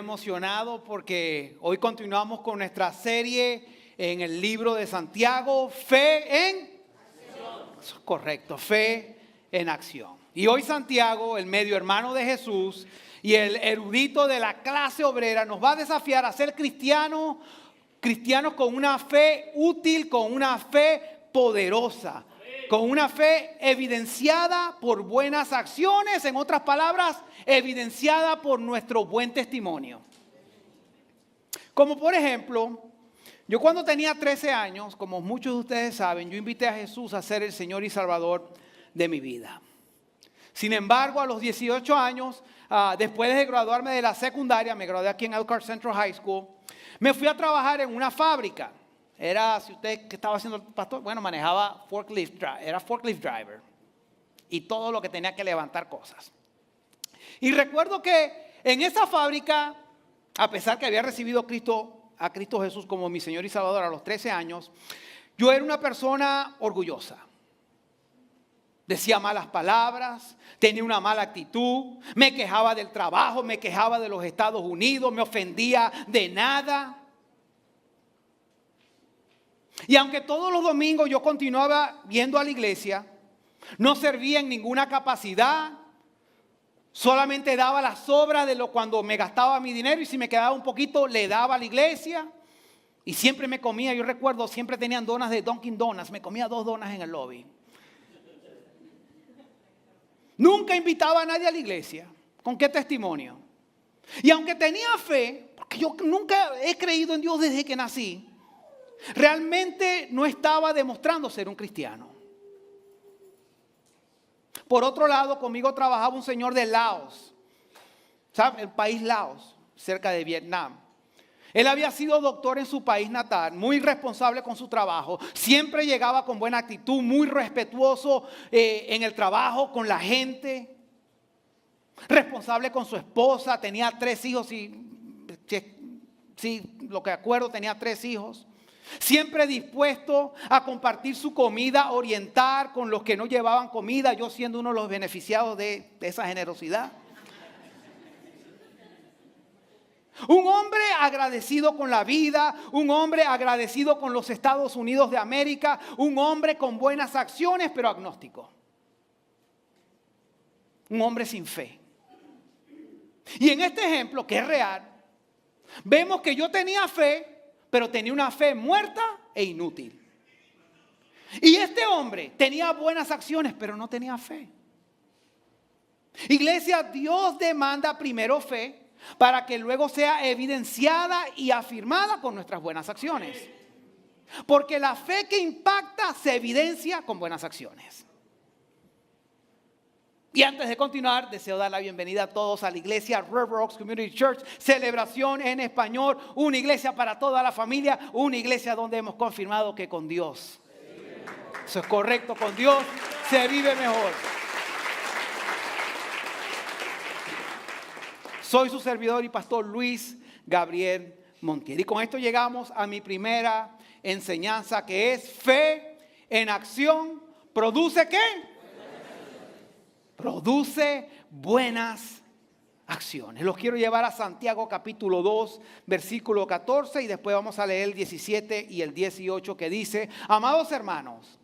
emocionado porque hoy continuamos con nuestra serie en el libro de Santiago, Fe en Acción. Correcto, Fe en Acción. Y hoy Santiago, el medio hermano de Jesús y el erudito de la clase obrera, nos va a desafiar a ser cristianos con una fe útil, con una fe poderosa, con una fe evidenciada por buenas acciones, en otras palabras, evidenciada por nuestro buen testimonio. Como por ejemplo, yo cuando tenía 13 años, como muchos de ustedes saben, yo invité a Jesús a ser el Señor y Salvador de mi vida. Sin embargo, a los 18 años, después de graduarme de la secundaria, me gradué aquí en Elkhart Central High School, me fui a trabajar en una fábrica. Si usted que estaba haciendo pastor, bueno, manejaba era forklift driver. Y todo lo que tenía que levantar cosas. Y recuerdo que en esa fábrica, a pesar que había recibido a Cristo Jesús como mi Señor y Salvador a los 13 años, yo era una persona orgullosa. Decía malas palabras, tenía una mala actitud, me quejaba del trabajo, me quejaba de los Estados Unidos, me ofendía de nada. Y aunque todos los domingos yo continuaba yendo a la iglesia, no servía en ninguna capacidad, solamente daba las sobras de cuando me gastaba mi dinero y si me quedaba un poquito le daba a la iglesia. Y siempre me comía, yo recuerdo, siempre tenían donas de Dunkin' Donuts, me comía 2 donas en el lobby. Nunca invitaba a nadie a la iglesia. ¿Con qué testimonio? Y aunque tenía fe, porque yo nunca he creído en Dios desde que nací, realmente no estaba demostrando ser un cristiano. Por otro lado, conmigo trabajaba un señor de Laos, ¿sabe? El país Laos, cerca de Vietnam. Él había sido doctor en su país natal, muy responsable con su trabajo. Siempre llegaba con buena actitud, muy respetuoso en el trabajo, con la gente. Responsable con su esposa, tenía 3 hijos lo que acuerdo, tenía 3 hijos. Siempre dispuesto a compartir su comida, orientar con los que no llevaban comida, yo siendo uno de los beneficiados de esa generosidad. Un hombre agradecido con la vida, un hombre agradecido con los Estados Unidos de América, un hombre con buenas acciones pero agnóstico. Un hombre sin fe. Y en este ejemplo, que es real, vemos que yo tenía fe, pero tenía una fe muerta e inútil. Y este hombre tenía buenas acciones, pero no tenía fe. Iglesia, Dios demanda primero fe para que luego sea evidenciada y afirmada con nuestras buenas acciones. Porque la fe que impacta se evidencia con buenas acciones. Y antes de continuar, deseo dar la bienvenida a todos a la iglesia River Oaks Community Church, celebración en español, una iglesia para toda la familia, una iglesia donde hemos confirmado que con Dios, eso es correcto, con Dios se vive mejor. Soy su servidor y pastor Luis Gabriel Montiel. Y con esto llegamos a mi primera enseñanza, que es fe en acción. ¿Produce qué? Produce buenas acciones. Los quiero llevar a Santiago capítulo 2, versículo 14 y después vamos a leer el 17 y el 18 que dice: amados hermanos,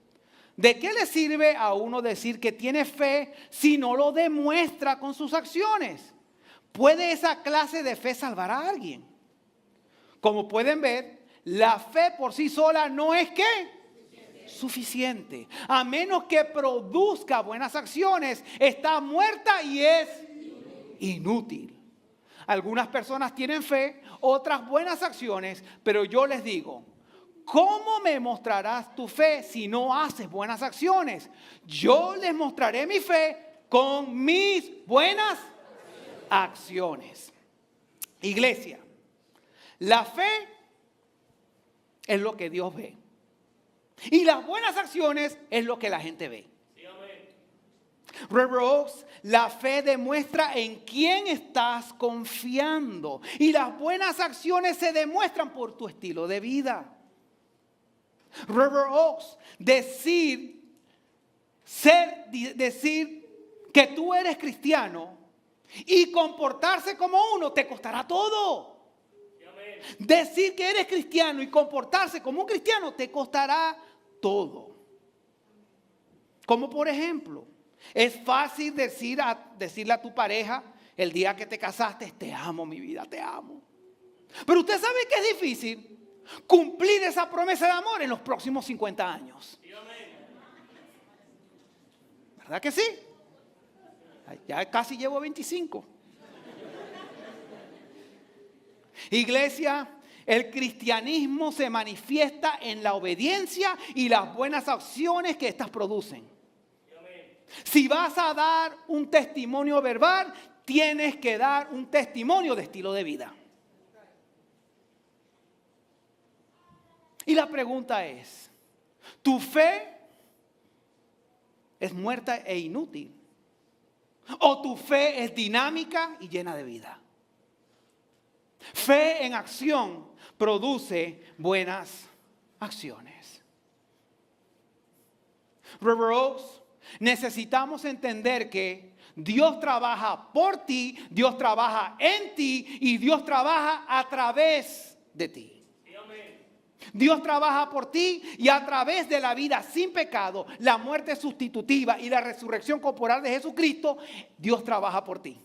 ¿de qué le sirve a uno decir que tiene fe si no lo demuestra con sus acciones? ¿Puede esa clase de fe salvar a alguien? Como pueden ver, la fe por sí sola no es ¿qué? Suficiente. A menos que produzca buenas acciones, está muerta y es inútil. Algunas personas tienen fe, otras buenas acciones, pero yo les digo, ¿cómo me mostrarás tu fe si no haces buenas acciones? Yo les mostraré mi fe con mis buenas acciones. Iglesia, la fe es lo que Dios ve. Y las buenas acciones es lo que la gente ve. River Oaks, la fe demuestra en quién estás confiando. Y las buenas acciones se demuestran por tu estilo de vida. River Oaks, decir que tú eres cristiano Y comportarse como uno te costará todo. Decir que eres cristiano y comportarse como un cristiano te costará todo. Como por ejemplo, es fácil decirle a tu pareja el día que te casaste: te amo, mi vida, te amo. Pero usted sabe que es difícil cumplir esa promesa de amor en los próximos 50 años. ¿Verdad que sí? Ya casi llevo 25. Iglesia, el cristianismo se manifiesta en la obediencia y las buenas acciones que éstas producen. Si vas a dar un testimonio verbal, tienes que dar un testimonio de estilo de vida. Y la pregunta es, ¿tu fe es muerta e inútil? ¿O tu fe es dinámica y llena de vida? Fe en acción produce buenas acciones. River Oaks, necesitamos entender que Dios trabaja por ti, Dios trabaja en ti y Dios trabaja a través de ti. Dios trabaja por ti y a través de la vida sin pecado, la muerte sustitutiva y la resurrección corporal de Jesucristo, Dios trabaja por ti.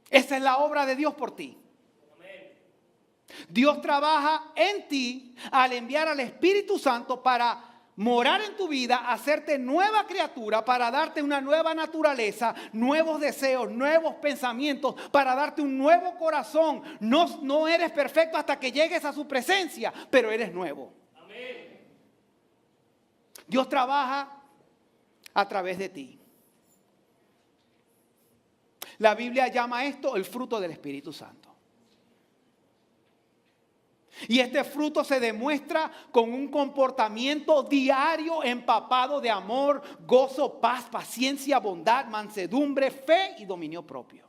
Esa es la obra de Dios por ti. Dios trabaja en ti al enviar al Espíritu Santo para morar en tu vida, hacerte nueva criatura, para darte una nueva naturaleza, nuevos deseos, nuevos pensamientos, para darte un nuevo corazón. No eres perfecto hasta que llegues a su presencia, pero eres nuevo. Amén. Dios trabaja a través de ti. La Biblia llama esto el fruto del Espíritu Santo. Y este fruto se demuestra con un comportamiento diario empapado de amor, gozo, paz, paciencia, bondad, mansedumbre, fe y dominio propio.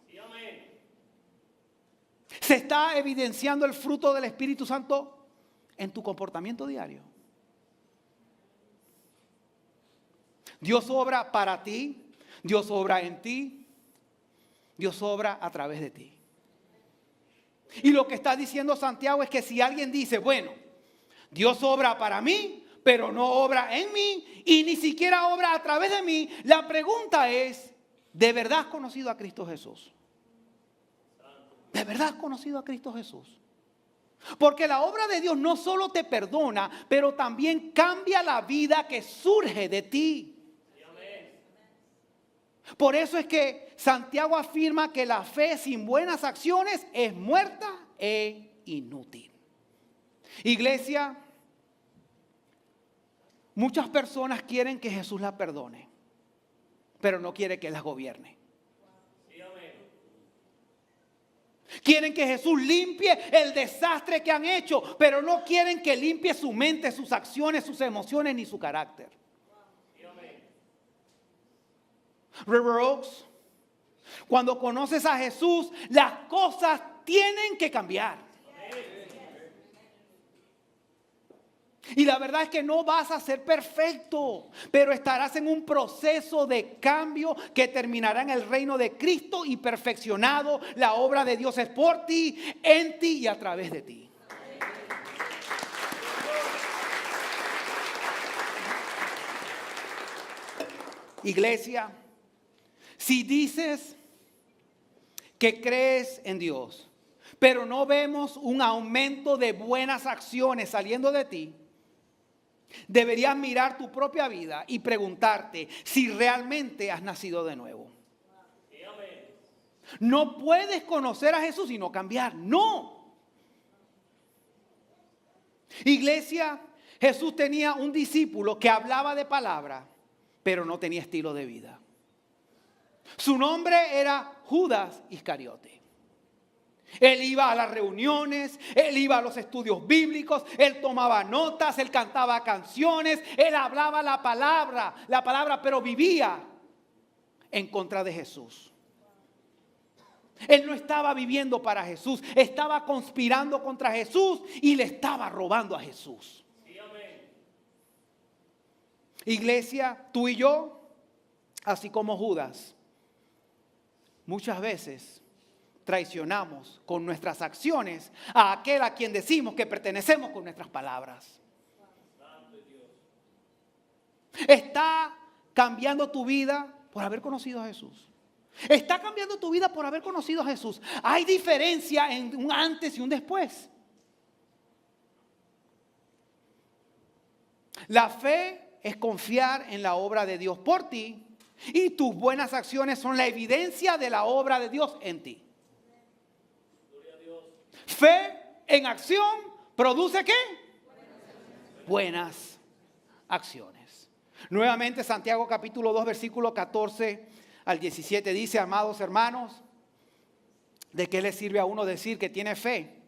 Se está evidenciando el fruto del Espíritu Santo en tu comportamiento diario. Dios obra para ti, Dios obra en ti, Dios obra a través de ti. Y lo que está diciendo Santiago es que si alguien dice, bueno, Dios obra para mí, pero no obra en mí y ni siquiera obra a través de mí, la pregunta es, ¿de verdad has conocido a Cristo Jesús? ¿De verdad has conocido a Cristo Jesús? Porque la obra de Dios no solo te perdona, pero también cambia la vida que surge de ti. Por eso es que Santiago afirma que la fe sin buenas acciones es muerta e inútil. Iglesia, muchas personas quieren que Jesús las perdone, pero no quiere que las gobierne. Quieren que Jesús limpie el desastre que han hecho, pero no quieren que limpie su mente, sus acciones, sus emociones ni su carácter. River Oaks, cuando conoces a Jesús, las cosas tienen que cambiar. Y la verdad es que no vas a ser perfecto, pero estarás en un proceso de cambio que terminará en el reino de Cristo y perfeccionado. La obra de Dios es por ti, en ti y a través de ti. Iglesia, si dices que crees en Dios, pero no vemos un aumento de buenas acciones saliendo de ti, deberías mirar tu propia vida y preguntarte si realmente has nacido de nuevo. No puedes conocer a Jesús y no cambiar. No. Iglesia, Jesús tenía un discípulo que hablaba de palabra, pero no tenía estilo de vida. Su nombre era Judas Iscariote. Él iba a las reuniones, él iba a los estudios bíblicos, él tomaba notas, él cantaba canciones, él hablaba la palabra, pero vivía en contra de Jesús. Él no estaba viviendo para Jesús, estaba conspirando contra Jesús y le estaba robando a Jesús. Iglesia, tú y yo, así como Judas, muchas veces traicionamos con nuestras acciones a aquel a quien decimos que pertenecemos con nuestras palabras. ¿Está cambiando tu vida por haber conocido a Jesús? ¿Está cambiando tu vida por haber conocido a Jesús? Hay diferencia en un antes y un después. La fe es confiar en la obra de Dios por ti, y tus buenas acciones son la evidencia de la obra de Dios en ti. Fe en acción produce ¿qué? Buenas acciones. Nuevamente Santiago capítulo 2 versículo 14 al 17 dice: amados hermanos, ¿de qué le sirve a uno decir que tiene fe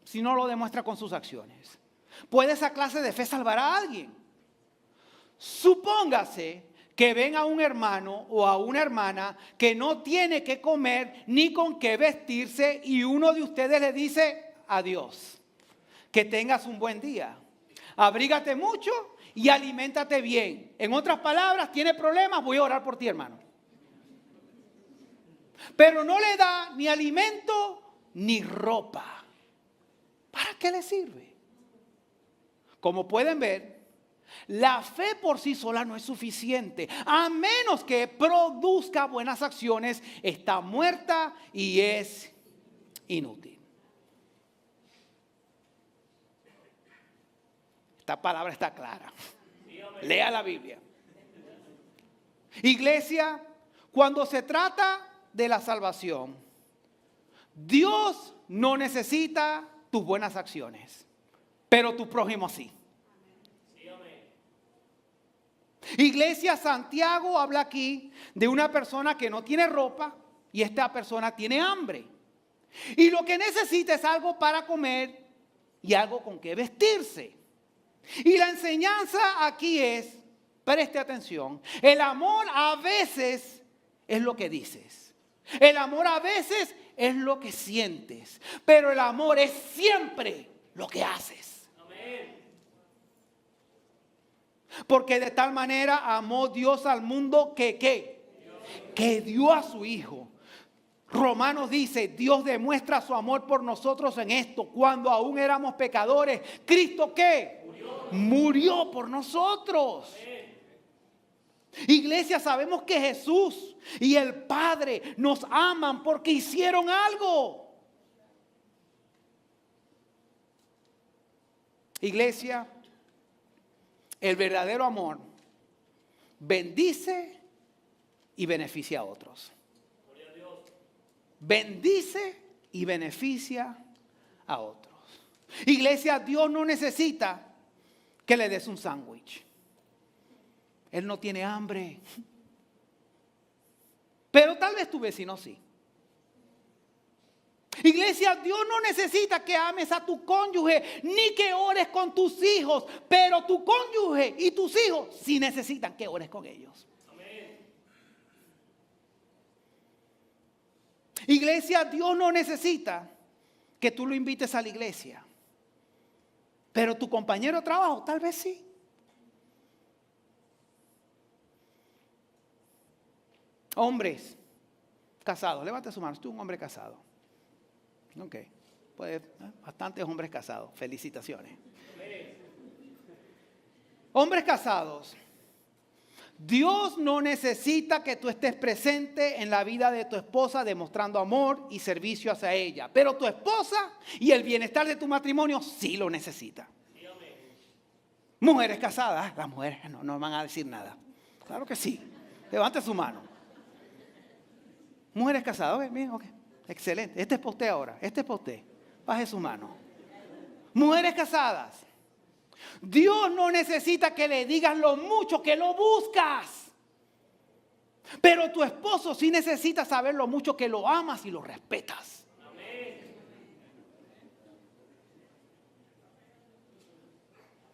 si no lo demuestra con sus acciones? ¿Puede esa clase de fe salvar a alguien? Supóngase que ven a un hermano o a una hermana que no tiene que comer ni con qué vestirse, y uno de ustedes le dice: adiós, que tengas un buen día, abrígate mucho y aliméntate bien. En otras palabras, tiene problemas, voy a orar por ti, hermano. Pero no le da ni alimento ni ropa. ¿Para qué le sirve? Como pueden ver, la fe por sí sola no es suficiente. A menos que produzca buenas acciones, está muerta y es inútil. Esta palabra está clara. Lea la Biblia. Iglesia, cuando se trata de la salvación, Dios no necesita tus buenas acciones, pero tu prójimo sí. Iglesia, Santiago habla aquí de una persona que no tiene ropa y esta persona tiene hambre. Y lo que necesita es algo para comer y algo con que vestirse. Y la enseñanza aquí es, preste atención, el amor a veces es lo que dices. El amor a veces es lo que sientes. Pero el amor es siempre lo que haces. Amén. Porque de tal manera amó Dios al mundo que dio a su Hijo. Romanos dice: Dios demuestra su amor por nosotros en esto: cuando aún éramos pecadores, Cristo ¿qué? Murió por nosotros. Iglesia, sabemos que Jesús y el Padre nos aman porque hicieron algo. Iglesia, el verdadero amor bendice y beneficia a otros. Bendice y beneficia a otros. Iglesia, Dios no necesita que le des un sándwich. Él no tiene hambre. Pero tal vez tu vecino sí. Iglesia, Dios no necesita que ames a tu cónyuge ni que ores con tus hijos, pero tu cónyuge y tus hijos sí necesitan que ores con ellos. Amén. Iglesia, Dios no necesita que tú lo invites a la iglesia, pero tu compañero de trabajo tal vez sí. Hombres casados, levante su mano. Tú un hombre casado. Ok, pues bastantes hombres casados. Felicitaciones. Hombres casados. Dios no necesita que tú estés presente en la vida de tu esposa demostrando amor y servicio hacia ella. Pero tu esposa y el bienestar de tu matrimonio sí lo necesita. Mujeres casadas, las mujeres no van a decir nada. Claro que sí. Levante su mano. Mujeres casadas, bien, ok, excelente. Este es para usted ahora, este es para usted. Baje su mano. Mujeres casadas. Dios no necesita que le digas lo mucho que lo buscas. Pero tu esposo sí necesita saber lo mucho que lo amas y lo respetas. Amén.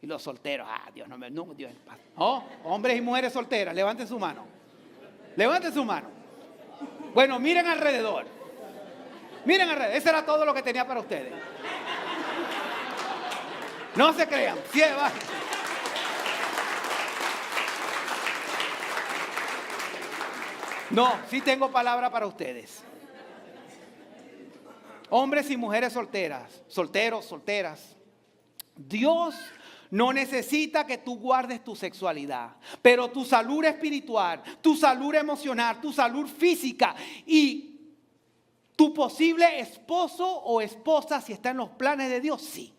Y los solteros, Dios no me... No, Dios, oh, hombres y mujeres solteras, levanten su mano. Levanten su mano. Bueno, miren alrededor. Miren alrededor. Eso era todo lo que tenía para ustedes. No se crean. Sí, va. No, sí tengo palabra para ustedes. Hombres y mujeres solteras, solteros, solteras. Dios no necesita que tú guardes tu sexualidad, pero tu salud espiritual, tu salud emocional, tu salud física y tu posible esposo o esposa, si está en los planes de Dios, sí.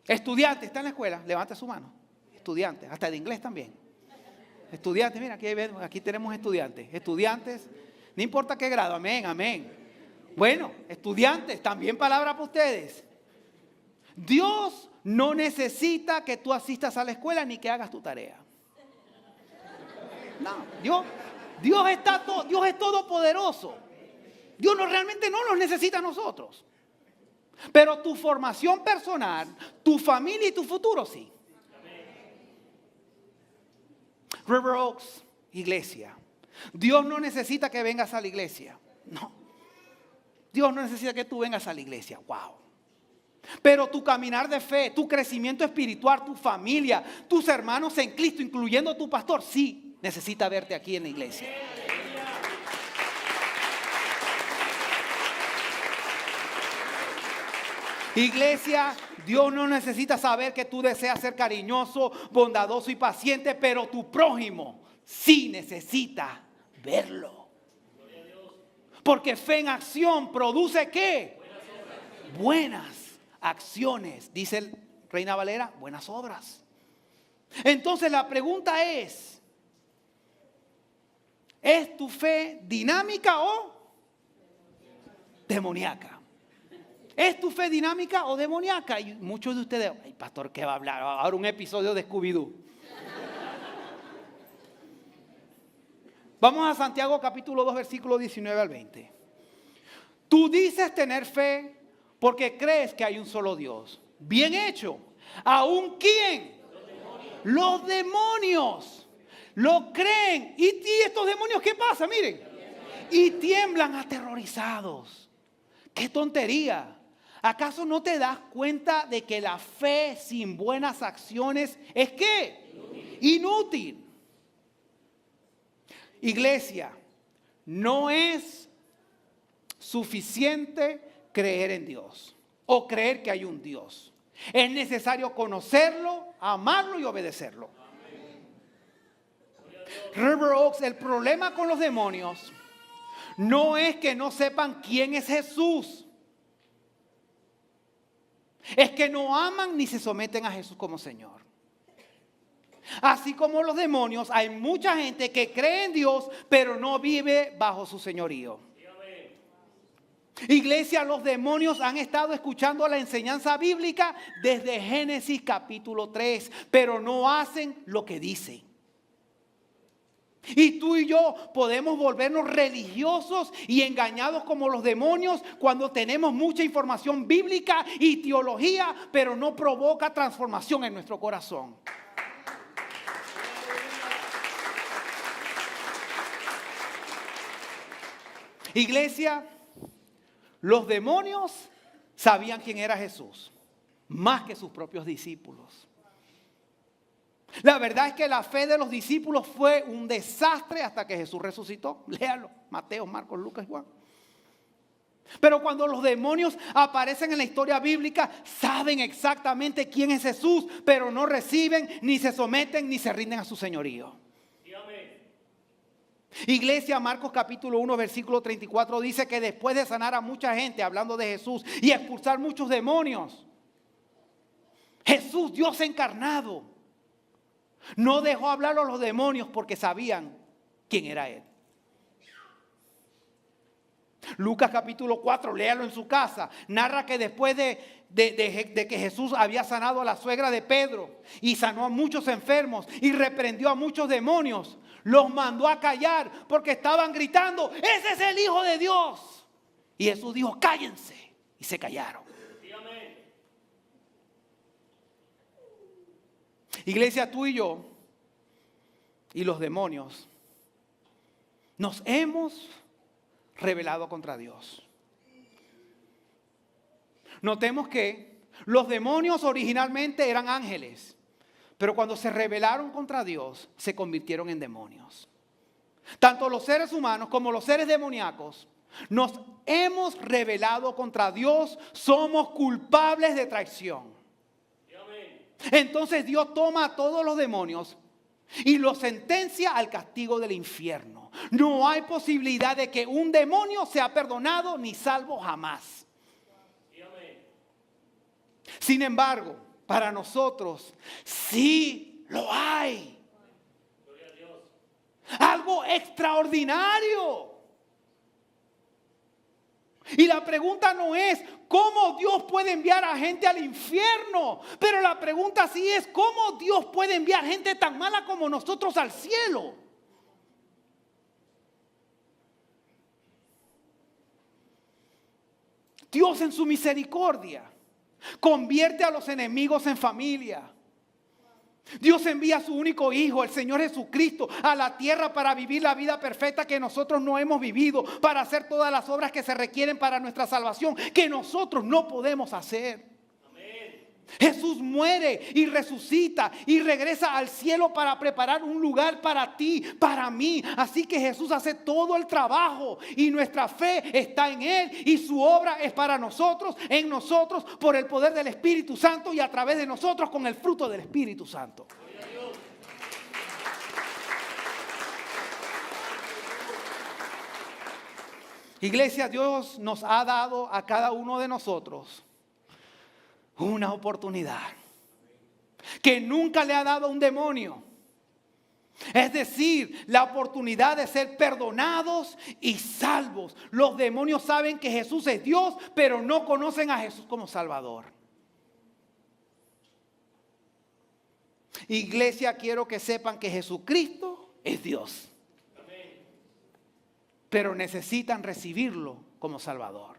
Estudiante, ¿está en la escuela? Levante su mano. Estudiantes, hasta de inglés también. Estudiantes, mira, aquí tenemos estudiantes. Estudiantes, no importa qué grado, amén, amén. Bueno, estudiantes, también palabra para ustedes. Dios no necesita que tú asistas a la escuela ni que hagas tu tarea. No, Dios es todopoderoso. Dios realmente no nos necesita a nosotros. Pero tu formación personal, tu familia y tu futuro sí. River Oaks, iglesia. Dios no necesita que vengas a la iglesia. No. Dios no necesita que tú vengas a la iglesia. Wow. Pero tu caminar de fe, tu crecimiento espiritual, tu familia, tus hermanos en Cristo, incluyendo tu pastor, sí necesita verte aquí en la iglesia. Iglesia, Dios no necesita saber que tú deseas ser cariñoso, bondadoso y paciente, pero tu prójimo sí necesita verlo. Porque fe en acción produce ¿qué? Buenas acciones. Dice el Reina Valera, buenas obras. Entonces la pregunta ¿es tu fe dinámica o demoníaca? ¿Es tu fe dinámica o demoníaca? Y muchos de ustedes, ay, pastor, ¿qué va a hablar? Ahora un episodio de Scooby-Doo. Vamos a Santiago capítulo 2, versículo 19 al 20. Tú dices tener fe porque crees que hay un solo Dios. Bien hecho. ¿Aún quién? Los demonios lo creen. ¿Y estos demonios qué pasa? Miren. Y tiemblan aterrorizados. ¡Qué tontería! ¿Acaso no te das cuenta de que la fe sin buenas acciones es qué? Inútil. Iglesia, no es suficiente creer en Dios o creer que hay un Dios. Es necesario conocerlo, amarlo y obedecerlo. River Oaks, el problema con los demonios no es que no sepan quién es Jesús. Es que no aman ni se someten a Jesús como Señor. Así como los demonios, hay mucha gente que cree en Dios, pero no vive bajo su señorío. Iglesia, los demonios han estado escuchando la enseñanza bíblica desde Génesis capítulo 3, pero no hacen lo que dicen. Y tú y yo podemos volvernos religiosos y engañados como los demonios cuando tenemos mucha información bíblica y teología, pero no provoca transformación en nuestro corazón. Iglesia, los demonios sabían quién era Jesús, más que sus propios discípulos. La verdad es que la fe de los discípulos fue un desastre hasta que Jesús resucitó. Léalo, Mateo, Marcos, Lucas y Juan. Pero cuando los demonios aparecen en la historia bíblica, saben exactamente quién es Jesús, pero no reciben, ni se someten, ni se rinden a su señorío. Iglesia, Marcos capítulo 1, versículo 34 dice que después de sanar a mucha gente, hablando de Jesús, y expulsar muchos demonios, Jesús, Dios encarnado, no dejó hablar a los demonios porque sabían quién era Él. Lucas capítulo 4, léalo en su casa, narra que después de que Jesús había sanado a la suegra de Pedro y sanó a muchos enfermos y reprendió a muchos demonios, los mandó a callar porque estaban gritando, ese es el Hijo de Dios. Y Jesús dijo, cállense, y se callaron. Iglesia, tú y yo y los demonios nos hemos rebelado contra Dios. Notemos que los demonios originalmente eran ángeles, Pero cuando se rebelaron contra Dios, se convirtieron en demonios. Tanto los seres humanos como los seres demoníacos nos hemos rebelado contra Dios, somos culpables de traición. Entonces Dios toma a todos los demonios y los sentencia al castigo del infierno. No hay posibilidad de que un demonio sea perdonado ni salvo jamás. Sin embargo, para nosotros sí lo hay. Algo extraordinario. Y la pregunta no es cómo Dios puede enviar a gente al infierno, pero la pregunta sí es cómo Dios puede enviar gente tan mala como nosotros al cielo. Dios en su misericordia convierte a los enemigos en familia. Dios envía a su único Hijo, el Señor Jesucristo, a la tierra para vivir la vida perfecta que nosotros no hemos vivido, para hacer todas las obras que se requieren para nuestra salvación, que nosotros no podemos hacer. Amén. Jesús muere y resucita y regresa al cielo para preparar un lugar para ti, para mí. Así que Jesús hace todo el trabajo y nuestra fe está en Él y su obra es para nosotros, en nosotros, por el poder del Espíritu Santo y a través de nosotros con el fruto del Espíritu Santo. Iglesia, Dios nos ha dado a cada uno de nosotros una oportunidad que nunca le ha dado a un demonio. Es decir, la oportunidad de ser perdonados y salvos. Los demonios saben que Jesús es Dios, pero no conocen a Jesús como Salvador. Iglesia, quiero que sepan que Jesucristo es Dios. Pero necesitan recibirlo como Salvador.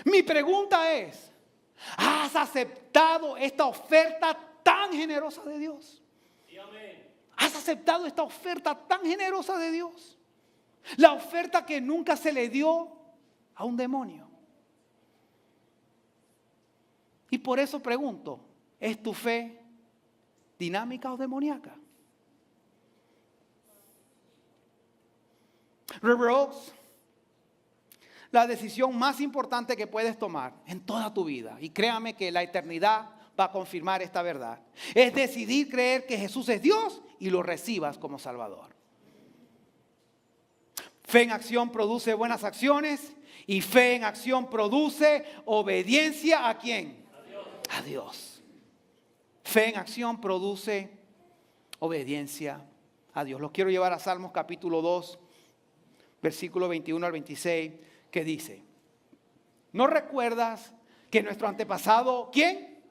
Mi pregunta es, ¿has aceptado esta oferta tan generosa de Dios? ¿Has aceptado esta oferta tan generosa de Dios? La oferta que nunca se le dio a un demonio. Y por eso pregunto, ¿es tu fe dinámica o demoníaca? River Oaks, la decisión más importante que puedes tomar en toda tu vida, y créame que la eternidad va a confirmar esta verdad, es decidir creer que Jesús es Dios y lo recibas como Salvador. Fe en acción produce buenas acciones y fe en acción produce obediencia ¿a quién? A Dios. Fe en acción produce obediencia a Dios. Los quiero llevar a Salmos capítulo 2. Versículo 21 al 26, que dice: ¿no recuerdas que nuestro antepasado, ¿quién?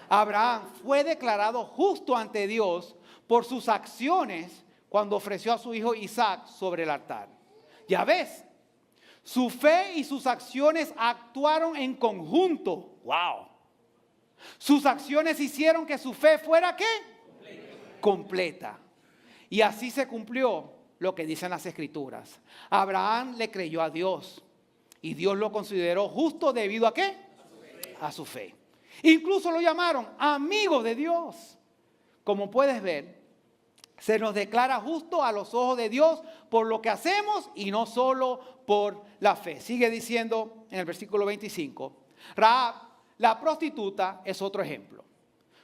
Abraham fue declarado justo ante Dios por sus acciones cuando ofreció a su hijo Isaac sobre el altar? Ya ves, su fe y sus acciones actuaron en conjunto. ¡Wow! Sus acciones hicieron que su fe fuera ¿qué? Completa. Y así se cumplió lo que dicen las Escrituras. Abraham le creyó a Dios y Dios lo consideró justo debido ¿a qué? A su fe. Incluso lo llamaron amigo de Dios. Como puedes ver, se nos declara justo a los ojos de Dios por lo que hacemos y no solo por la fe. Sigue diciendo en el versículo 25. Rahab, la prostituta, es otro ejemplo.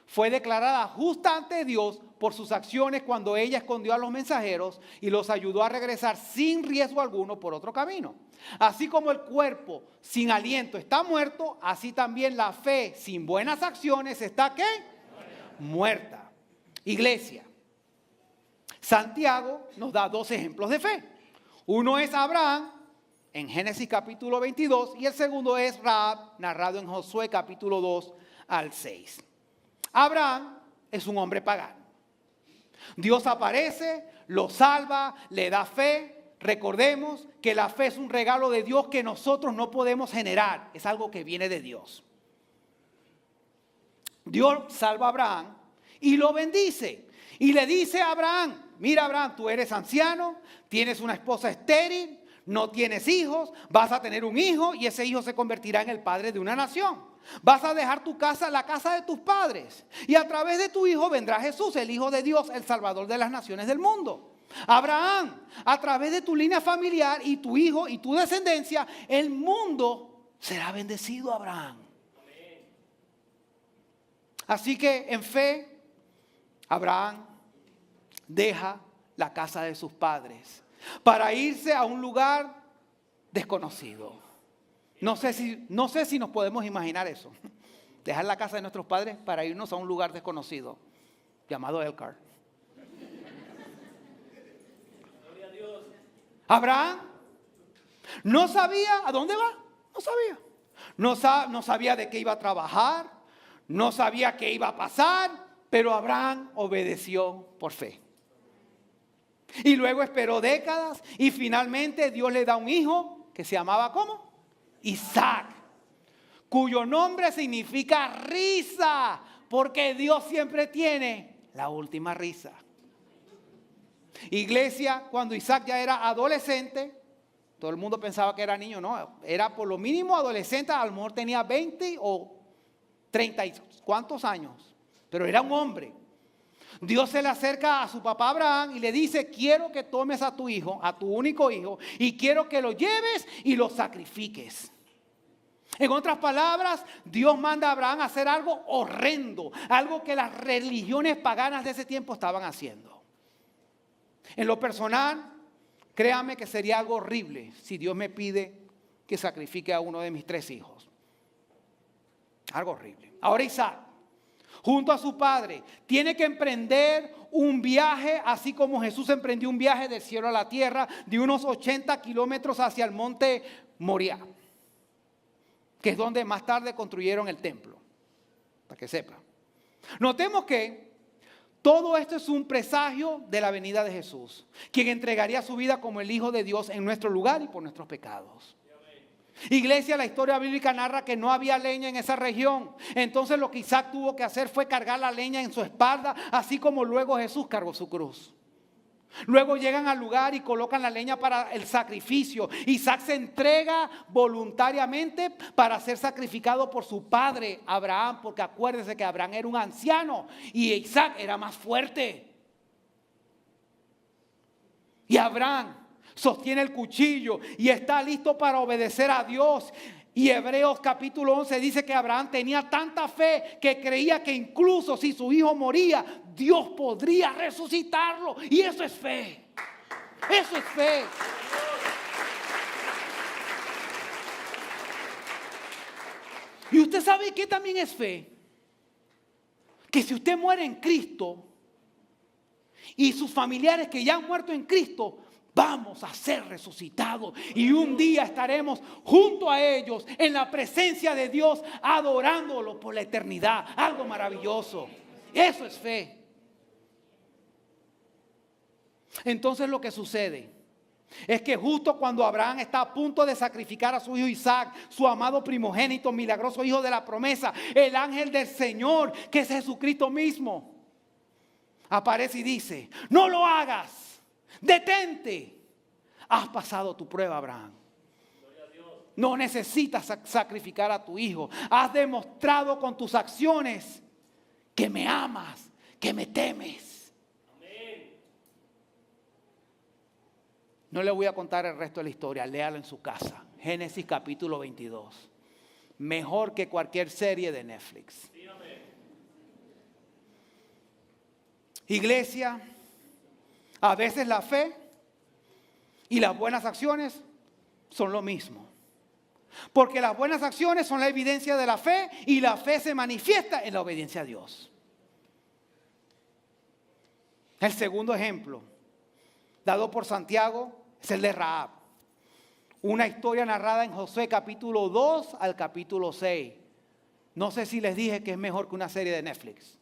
Fue declarada justa ante Dios por sus acciones cuando ella escondió a los mensajeros y los ayudó a regresar sin riesgo alguno por otro camino. Así como el cuerpo sin aliento está muerto, así también la fe sin buenas acciones está ¿qué? Muerta. Iglesia, Santiago nos da dos ejemplos de fe. Uno es Abraham en Génesis capítulo 22 y el segundo es Rahab, narrado en Josué capítulo 2 al 6. Abraham es un hombre pagano. Dios aparece, lo salva, le da fe. Recordemos que la fe es un regalo de Dios que nosotros no podemos generar. Es algo que viene de Dios. Dios salva a Abraham y lo bendice. Y le dice a Abraham: mira, Abraham, tú eres anciano, tienes una esposa estéril, no tienes hijos, vas a tener un hijo y ese hijo se convertirá en el padre de una nación. Vas a dejar tu casa, la casa de tus padres. Y a través de tu hijo vendrá Jesús, el Hijo de Dios, el Salvador de las naciones del mundo. Abraham, a través de tu línea familiar y tu hijo y tu descendencia, el mundo será bendecido, Abraham. Así que en fe, Abraham deja la casa de sus padres para irse a un lugar desconocido. No sé si nos podemos imaginar eso. Dejar la casa de nuestros padres para irnos a un lugar desconocido llamado Elkhart. Abraham no sabía a dónde va. No sabía. No sabía de qué iba a trabajar. No sabía qué iba a pasar. Pero Abraham obedeció por fe. Y luego esperó décadas y finalmente Dios le da un hijo que se llamaba ¿cómo? Isaac, cuyo nombre significa risa, porque Dios siempre tiene la última risa. Iglesia, cuando Isaac ya era adolescente, todo el mundo pensaba que era niño, no, era por lo mínimo adolescente, a lo mejor tenía 20 o 30 y cuántos años, pero era un hombre. Dios se le acerca a su papá Abraham y le dice, quiero que tomes a tu hijo, a tu único hijo, y quiero que lo lleves y lo sacrifiques. En otras palabras, Dios manda a Abraham a hacer algo horrendo, algo que las religiones paganas de ese tiempo estaban haciendo. En lo personal, créame que sería algo horrible si Dios me pide que sacrifique a uno de mis 3 hijos. Algo horrible. Ahora Isaac, junto a su padre, tiene que emprender un viaje, así como Jesús emprendió un viaje del cielo a la tierra de unos 80 kilómetros hacia el monte Moriah, que es donde más tarde construyeron el templo, para que sepan. Notemos que todo esto es un presagio de la venida de Jesús, quien entregaría su vida como el Hijo de Dios en nuestro lugar y por nuestros pecados. Iglesia, la historia bíblica narra que no había leña en esa región. Entonces lo que Isaac tuvo que hacer fue cargar la leña en su espalda, así como luego Jesús cargó su cruz. Luego llegan al lugar y colocan la leña para el sacrificio. Isaac se entrega voluntariamente para ser sacrificado por su padre Abraham, porque acuérdense que Abraham era un anciano y Isaac era más fuerte. Y Abraham sostiene el cuchillo y está listo para obedecer a Dios. Y Hebreos capítulo 11 dice que Abraham tenía tanta fe que creía que incluso si su hijo moría, Dios podría resucitarlo. Y eso es fe. Eso es fe. Y usted sabe que también es fe. Que si usted muere en Cristo y sus familiares que ya han muerto en Cristo, vamos a ser resucitados y un día estaremos junto a ellos en la presencia de Dios adorándolo por la eternidad. Algo maravilloso. Eso es fe. Entonces lo que sucede es que justo cuando Abraham está a punto de sacrificar a su hijo Isaac, su amado primogénito, milagroso hijo de la promesa, el ángel del Señor, que es Jesucristo mismo, aparece y dice: no lo hagas. Detente, has pasado tu prueba, Abraham. No necesitas sacrificar a tu hijo. Has demostrado con tus acciones que me amas, que me temes. Amén. No le voy a contar el resto de la historia, léalo en su casa. Génesis capítulo 22. Mejor que cualquier serie de Netflix. Sí, amén. Iglesia, a veces la fe y las buenas acciones son lo mismo. Porque las buenas acciones son la evidencia de la fe y la fe se manifiesta en la obediencia a Dios. El segundo ejemplo dado por Santiago es el de Rahab. Una historia narrada en Josué capítulo 2 al capítulo 6. No sé si les dije que es mejor que una serie de Netflix.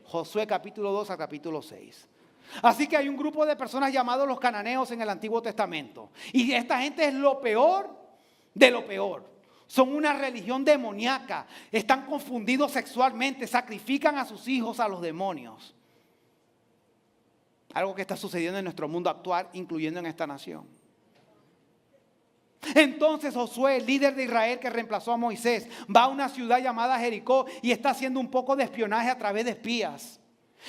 Josué capítulo 2 al capítulo 6. Así que hay un grupo de personas llamados los cananeos en el Antiguo Testamento. Y esta gente es lo peor de lo peor. Son una religión demoníaca. Están confundidos sexualmente. Sacrifican a sus hijos a los demonios. Algo que está sucediendo en nuestro mundo actual, incluyendo en esta nación. Entonces Josué, líder de Israel que reemplazó a Moisés, va a una ciudad llamada Jericó y está haciendo un poco de espionaje a través de espías.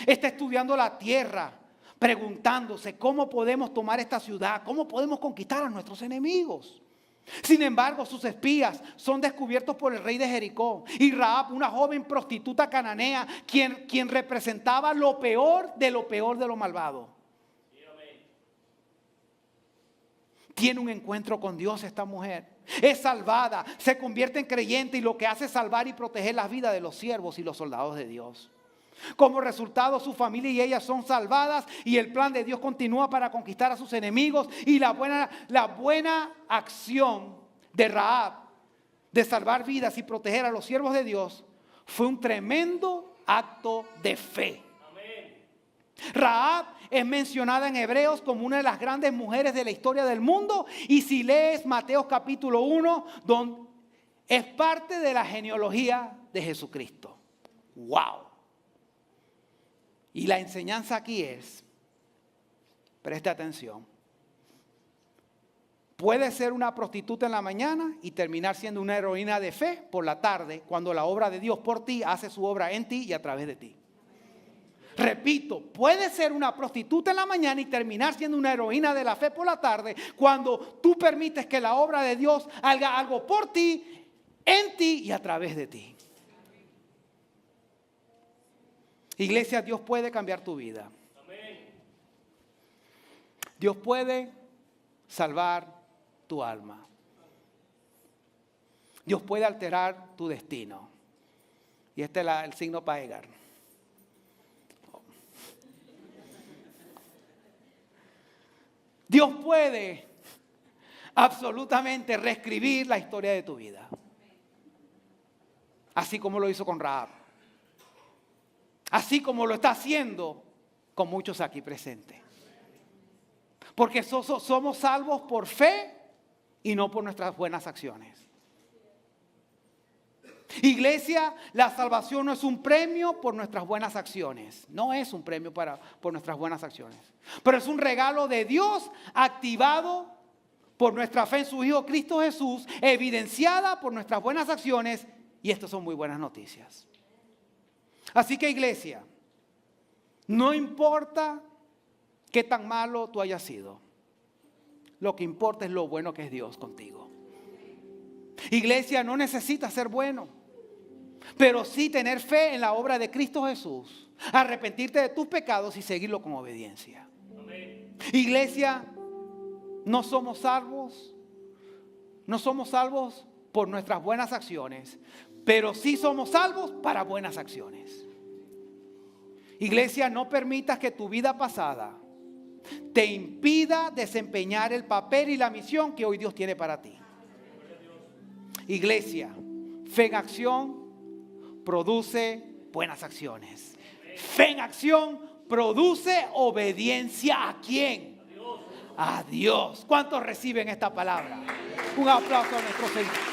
Está estudiando la tierra, preguntándose cómo podemos tomar esta ciudad, cómo podemos conquistar a nuestros enemigos. Sin embargo, sus espías son descubiertos por el rey de Jericó y Rahab, una joven prostituta cananea, quien representaba lo peor de lo malvado. Tiene un encuentro con Dios esta mujer. Es salvada, se convierte en creyente y lo que hace es salvar y proteger la vida de los siervos y los soldados de Dios. Como resultado, su familia y ella son salvadas y el plan de Dios continúa para conquistar a sus enemigos. Y la buena acción de Rahab de salvar vidas y proteger a los siervos de Dios fue un tremendo acto de fe. Rahab es mencionada en Hebreos como una de las grandes mujeres de la historia del mundo. Y si lees Mateo capítulo 1, donde es parte de la genealogía de Jesucristo. ¡Wow! Y la enseñanza aquí es, preste atención, puedes ser una prostituta en la mañana y terminar siendo una heroína de fe por la tarde, cuando la obra de Dios por ti hace su obra en ti y a través de ti. Repito, puedes ser una prostituta en la mañana y terminar siendo una heroína de la fe por la tarde, cuando tú permites que la obra de Dios haga algo por ti, en ti y a través de ti. Iglesia, Dios puede cambiar tu vida. Dios puede salvar tu alma. Dios puede alterar tu destino. Y este es el signo para llegar. Dios puede absolutamente reescribir la historia de tu vida. Así como lo hizo con Rahab. Así como lo está haciendo con muchos aquí presentes. Porque somos salvos por fe y no por nuestras buenas acciones. Iglesia, la salvación no es un premio por nuestras buenas acciones. No es un premio por nuestras buenas acciones. Pero es un regalo de Dios activado por nuestra fe en su Hijo Cristo Jesús, evidenciada por nuestras buenas acciones. Y estas son muy buenas noticias. Así que, iglesia, no importa qué tan malo tú hayas sido. Lo que importa es lo bueno que es Dios contigo. Iglesia, no necesitas ser bueno, pero sí tener fe en la obra de Cristo Jesús, arrepentirte de tus pecados y seguirlo con obediencia. Amén. Iglesia, no somos salvos por nuestras buenas acciones, pero sí somos salvos para buenas acciones. Iglesia, no permitas que tu vida pasada te impida desempeñar el papel y la misión que hoy Dios tiene para ti. Iglesia, fe en acción produce buenas acciones. Fe en acción produce obediencia. ¿A quién? A Dios. ¿Cuántos reciben esta palabra? Un aplauso a nuestro Señor.